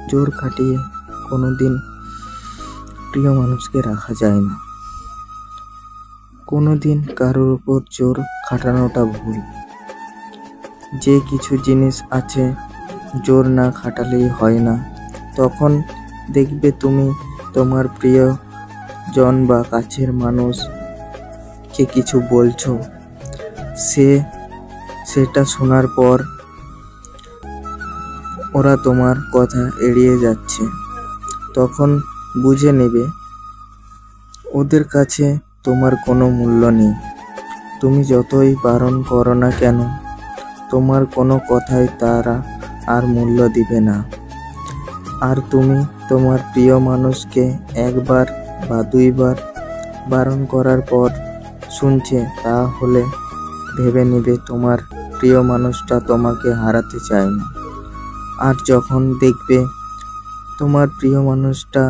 জোর খাটিয়ে কোনোদিন প্রিয় মানুষকে রাখা যায় না। কোনোদিন কারোর উপর জোর খাটানোটা ভুল। যে কিছু জিনিস আছে জোর না খাটালেই হয় না, তখন দেখবে তুমি তোমার প্রিয়জন বা কাছের মানুষকে কিছু বলছো, সেটা শোনার পর ওরা তোমার কথা এড়িয়ে যাচ্ছে। তখন বুঝে নেবে ওদের কাছে তোমার কোনো মূল্য নেই। তুমি যতই বারণ করো না কেন, তোমার কোনো কথাই তারা আর মূল্য দিবে না। আর তুমি তোমার প্রিয় মানুষকে একবার বা দুইবার বারণ করার পর শুনছে, তাহলে ভেবে নেবে তোমার প্রিয় মানুষটা তোমাকে হারাতে চায় না। আর যখন দেখবে তোমার প্রিয় মানুষটা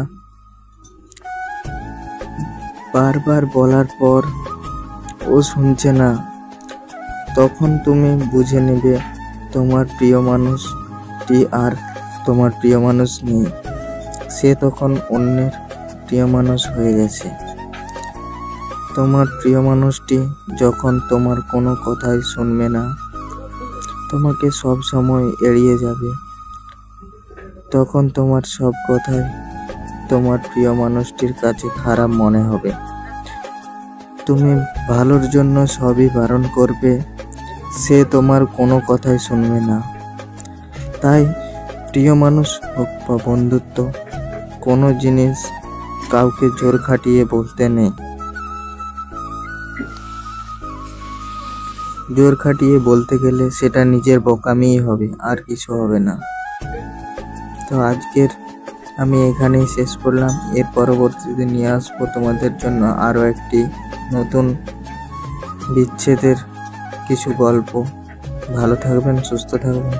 বারবার বলার পর ও শুনছে না, তখন তুমি বুঝে নেবে তোমার প্রিয় মানুষটি আর তোমার প্রিয় মানুষ নেই। সে তখন অন্যের প্রিয় মানুষ হয়ে গেছে। তোমার প্রিয় মানুষটি যখন তোমার কোনো কথাই শুনবে না, তোমাকে সব সময় এড়িয়ে যাবে, তখন তোমার সব কথাই তোমার প্রিয় মানুষটির কাছে খারাপ মনে হবে। তুমি ভালোর জন্য সবই বারণ করবে, সে তোমার কোনো কথাই শুনবে না। তাই প্রিয় মানুষ হোক বা বন্ধুত্ব, কোনো জিনিস কাউকে জোর খাটিয়ে বলতে নেই। জোর খাটিয়ে বলতে গেলে সেটা নিজের বোকামিই হবে, আর কিছু হবে না। তো আজকের আমি এখানেই শেষ করলাম। এর পরবর্তীতে নিয়ে আসবো তোমাদের জন্য আরও একটি নতুন বিচ্ছেদের কিছু গল্প। ভালো থাকবেন, সুস্থ থাকবেন।